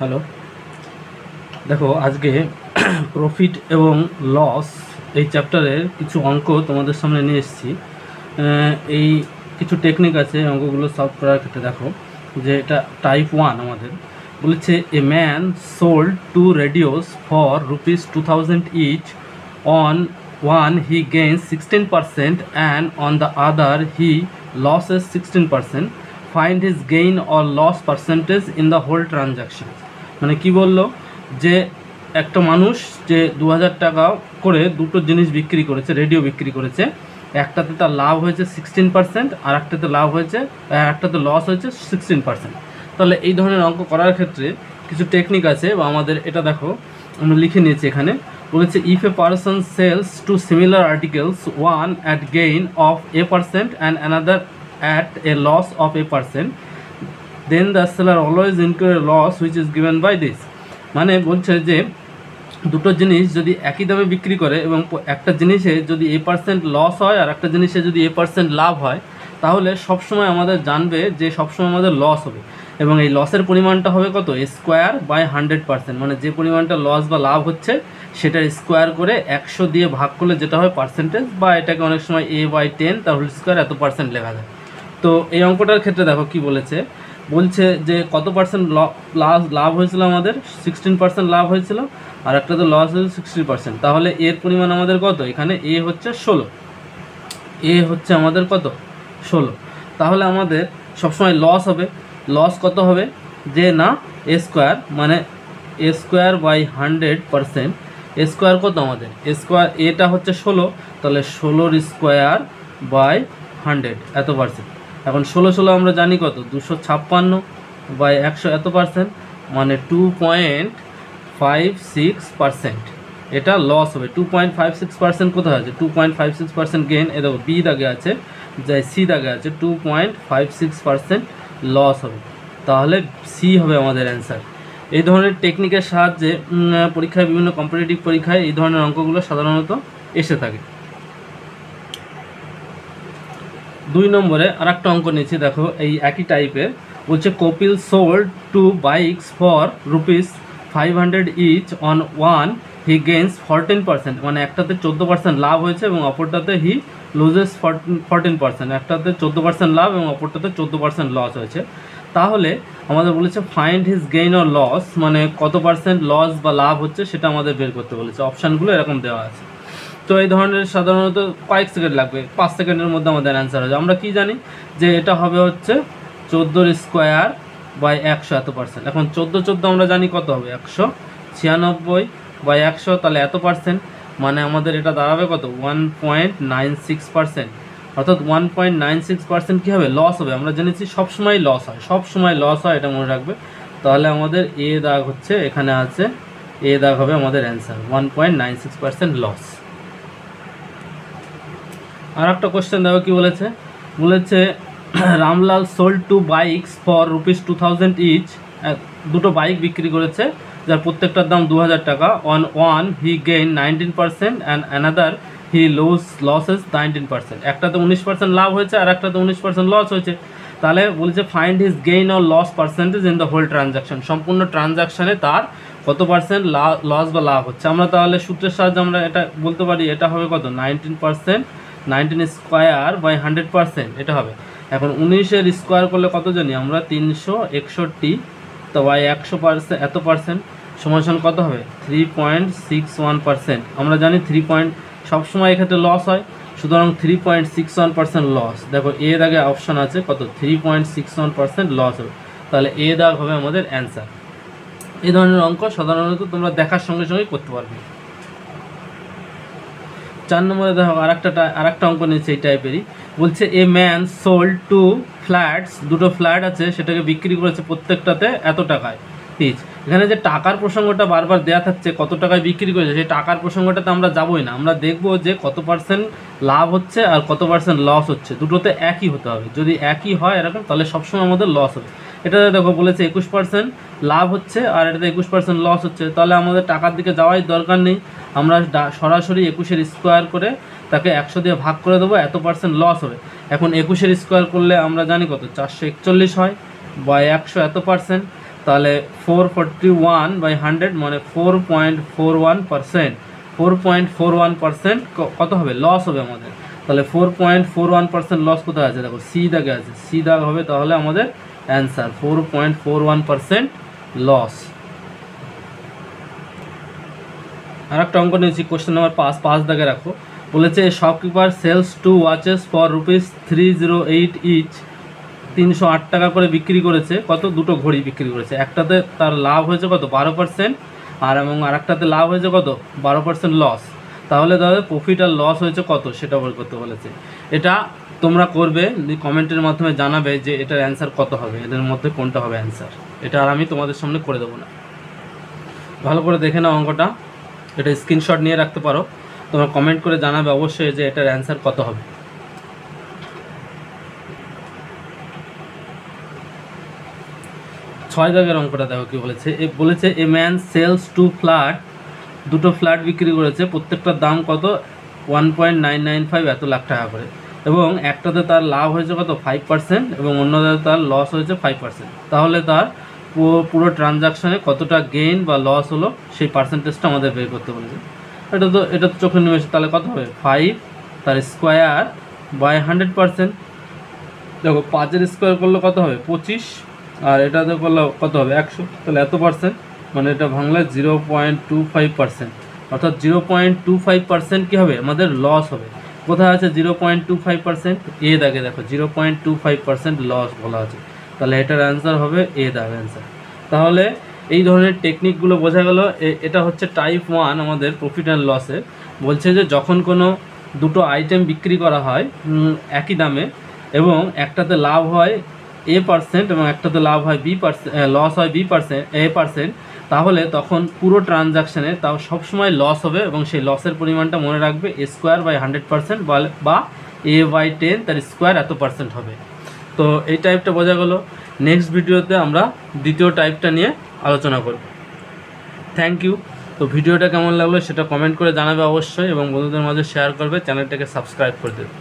Hello, দেখো আজকে profit এবং লস এই চ্যাপ্টারের কিছু অঙ্ক তোমাদের সামনে নিয়ে এসেছি। এই কিছু টেকনিক আছে অঙ্কগুলো সলভ করার ক্ষেত্রে। দেখো যে এটা টাইপ 1 আমাদের বলেছে, a man sold 2 radios for ₹2000 each. On one he gains 16% and on the other he loses 16%. Find his gain or loss percentage in the whole transaction. মানে কি বললো যে একটা মানুষ যে 2000 টাকা করে দুটো জিনিস বিক্রি করেছে, রেডিও বিক্রি করেছে, একটাতে তার লাভ হয়েছে 16% আর একটাতে লাভ হয়েছে, একটাতে লস হয়েছে 16%। তাহলে এই ধরনের অঙ্ক করার ক্ষেত্রে কিছু টেকনিক আছে, বা আমাদের এটা দেখো আমরা লিখে নিয়েছি এখানে। বলেছে, if a person sells two similar articles, one at gain of a% and another at a loss of a%, then the seller always incur loss which is given by this. মানে বলছে যে দুটো জিনিস যদি একই দামে বিক্রি করে এবং একটা জিনিসে যদি a% লস হয় আর একটা জিনিসে যদি a% লাভ হয়, তাহলে সবসময় আমাদের জানবে যে সবসময় আমাদের লস হবে, এবং এই লসের পরিমাণটা হবে কত, স্কোয়ার বাই 100%। মানে যে পরিমাণটা লস বা লাভ হচ্ছে সেটার স্কোয়ার করে 100 দিয়ে ভাগ করলে যেটা হয় পার্সেন্টেজ, বা এটাকে অনেক সময় a/10 তার হোল স্কোয়ার এত পার্সেন্ট লেখা যায়। তো এই অঙ্কটার ক্ষেত্রে দেখো কি বলেছে, বলছে যে কত পার্সেন্ট লাভ হয়েছিল, আমাদের 16% লাভ হয়েছিল, আর একটা তো লস হয়েছে 60%। তাহলে এর পরিমাণ আমাদের কত, এখানে এ হচ্ছে 16, এ হচ্ছে আমাদের কত 16। তাহলে আমাদের সবসময় লস হবে, লস কত হবে যে না এ স্কোয়ার, মানে এ স্কোয়ার বাই 100%। এ স্কোয়ার কত আমাদের, এ স্কোয়ার এটা হচ্ছে 16, তাহলে 16 স্কোয়ার বাই 100 এত পার্সেন্ট। এখন 16 আমরা জানি কত, 256 বাই 100 এত পার্সেন্ট, মানে 2.56%। এটা লস হবে। 2.56% কোথায় আছে, 2.56% গেইন, এ দেখো বি দাগে আছে, যাই সি দাগে আছে, 2.56% লস হবে। তাহলে সি হবে আমাদের অ্যান্সার। এই ধরনের টেকনিকের সাহায্যে পরীক্ষায়, বিভিন্ন কম্পিটিটিভ পরীক্ষায় এই ধরনের অঙ্কগুলো সাধারণত এসে থাকে। 2 নম্বরে আর একটা অঙ্ক নিয়েছি, দেখো এই একই টাইপের। বলছে, Kapil sold 2 bikes for ₹500 each. On one he gains 14%, মানে একটাতে 14% লাভ হয়েছে এবং অপরটাতে হি লুজেস 14%। একটাতে 14% লাভ এবং অপরটাতে 14% লস হয়েছে। তাহলে আমাদের বলেছে find his gain or loss, মানে কত পার্সেন্ট লস বা লাভ হচ্ছে সেটা আমাদের বের করতে বলেছে। অপশানগুলো এরকম দেওয়া আছে। তো এই ধরনের সাধারণত কয়েক সেকেন্ড লাগবে, 5 সেকেন্ডের মধ্যে আমাদের অ্যান্সার হয়ে যায়। আমরা কি জানি যে এটা হবে হচ্ছে 14 স্কোয়ার বাই 100 এত পার্সেন্ট। এখন 14 আমরা জানি কত হবে, 196 বাই 100, তাহলে এত পার্সেন্ট, মানে আমাদের এটা দাঁড়াবে কত, 1.96%। অর্থাৎ 1.96% কী হবে, লস হবে। আমরা জেনেছি সবসময় লস হয়, সবসময় লস হয়, এটা মনে রাখবে। তাহলে আমাদের এ দাগ হচ্ছে এখানে আছে, এ দাগ হবে আমাদের অ্যান্সার, 1.96% লস। আর একটা কোশ্চেন দেখো কি বলেছে, বলেছে Ramlal sold 2 bikes for ₹2000 each. দুটো বাইক বিক্রি করেছে যার প্রত্যেকটার দাম 2000 টাকা। On one he gain 19% and another he loses 19%। একটাতে 19% লাভ হয়েছে আর একটাতে 19% লস হয়েছে। তাহলে বলছে find his gain or loss percentage in the whole transaction. সম্পূর্ণ ট্রানজাকশানে তার কত পার্সেন্ট লস বা লাভ হচ্ছে। আমরা তাহলে সূত্রের সাহায্যে আমরা এটা বলতে পারি, এটা হবে কত, 19%, 19 স্কোয়ার বাই 100%, এটা হবে। এখন 19-এর স্কোয়ার করলে কত জানি আমরা, 361, তো বাই 100% এত পার্সেন্ট সমান কত হবে, 3.61%। আমরা জানি সবসময় এক্ষেত্রে লস হয়, সুতরাং 3.61% লস। দেখো এ দাগে অপশান আছে কত, 3.61% লস হবে। তাহলে এ দাগ হবে আমাদের অ্যান্সার। এই ধরনের অঙ্ক সাধারণত তোমরা দেখার সঙ্গে সঙ্গেই করতে পারবে। 4 নম্বরে দেখো আর একটা অঙ্ক নিয়েছে এই টাইপেরই। বলছে, এ ম্যান সোল্ড 2 ফ্ল্যাটস। দুটো ফ্ল্যাট আছে, সেটাকে বিক্রি করেছে প্রত্যেকটাতে এত টাকায় ইচ। এখানে যে টাকার প্রসঙ্গটা বারবার দেওয়া থাকছে, কত টাকায় বিক্রি করেছে, সেই টাকার প্রসঙ্গটাতে আমরা যাবোই না। আমরা দেখব যে কত পার্সেন্ট লাভ হচ্ছে আর কত পার্সেন্ট লস হচ্ছে। দুটোতে একই হতে হবে। যদি একই হয় এরকম, তাহলে সবসময় আমাদের লস হবে। এটাতে দেখো বলেছে 21% লাভ হচ্ছে আর এটাতে 21% লস হচ্ছে। তাহলে আমাদের টাকার দিকে যাওয়াই দরকার নেই, আমরা সরাসরি 21-এর স্কোয়ার করে তাকে 100 দিয়ে ভাগ করে দেবো, এত পার্সেন্ট লস হবে। এখন 21-এর স্কোয়ার করলে আমরা জানি কত, 441 হয় বাই 100 এত পার্সেন্ট। তাহলে 441/100 মানে 4.41%। 4.41% কত হবে? লস হবে আমাদের। তাহলে 4.41% লস কোথায় আছে? দেখো সি দাগে আছে, সি দাগ হবে তাহলে আমাদের অ্যান্সার 4.41% লস। আর একটা অঙ্ক নিয়েছি, কোশ্চেন নাম্বার 5 দাগে রাখো। বলেছে shopkeeper sells 2 watches for ₹308 each. 308 টাকা করে বিক্রি করেছে। কত? দুটো ঘড়ি বিক্রি করেছে। একটাতে তার লাভ হয়েছে কত? 12%, এবং আরেকটাতে লাভ হয়েছে কত? 12% লস। তাহলে প্রফিট আর লস হয়েছে কত সেটা বের করতে বলেছে। এটা তোমরা করবে, কমেন্টের মাধ্যমে জানাবে যে এটার অ্যান্সার কত হবে, এদের মধ্যে কোনটা হবে অ্যান্সার। এটা আর আমি তোমাদের সামনে করে দেবো না, ভালো করে দেখে নাও অঙ্কটা। এটা স্ক্রিনশট নিয়ে রাখতে পারো, তোমরা কমেন্ট করে জানাবে অবশ্যই যে এটার অ্যান্সার কত হবে। 6 দাগের অঙ্কটা দেখো কি বলেছে। বলেছে এ ম্যান সেলস 2 ফ্ল্যাট। দুটো ফ্ল্যাট বিক্রি করেছে, প্রত্যেকটার দাম কত? 1.995 এত লাখ টাকা করে, এবং একটাতে তার লাভ হয়েছে কত? 5%, এবং অন্যটাতে তার লস হয়েছে 5%। তাহলে তার পুরো ট্রানজাকশানে কতটা গেইন বা লস হলো সেই পার্সেন্টেজটা আমাদের বের করতে বলেছে। এটা তো চোখের নিমেষে, তাহলে কত হবে? 5 তার স্কোয়ার বাই 100%। দেখো 5-এর স্কোয়ার করলে কত হবে? 25, আর এটাতে করলে কত হবে? 100। তাহলে এত পার্সেন্ট, মানে এটা ভাঙলে 0.25%, অর্থাৎ 0.25% কী হবে? আমাদের লস হবে। কোথায় আছে 0.25%? এ দাগে দেখো 0.25% লস বলা আছে। তাহলে এটার অ্যান্সার হবে এ দাগ অ্যান্সার। তাহলে এই ধরনের টেকনিকগুলো বোঝা গেল। এটা হচ্ছে টাইপ 1 আমাদের প্রফিট অ্যান্ড লসে। বলছে যে যখন কোনো দুটো আইটেম বিক্রি করা হয় একই দামে, এবং একটাতে লাভ হয় A% এবং একটাতে লাভ হয় B%, লস হয় A%, তাহলে তখন পুরো ট্রানজাকশানে তাও সবসময় লস হবে, এবং সেই লসের পরিমাণটা মনে রাখবে A²/100% বা A/10 তার স্কোয়ার এত পার্সেন্ট হবে। তো এই টাইপটা বোঝা গেল। নেক্সট ভিডিওতে আমরা দ্বিতীয় টাইপটা নিয়ে আলোচনা করব। Thank you. তো ভিডিওটা কেমন লাগলো সেটা কমেন্ট করে জানাবে অবশ্যই, এবং বন্ধুদের মাঝে শেয়ার করবে, চ্যানেলটাকে সাবস্ক্রাইব করে দেবে।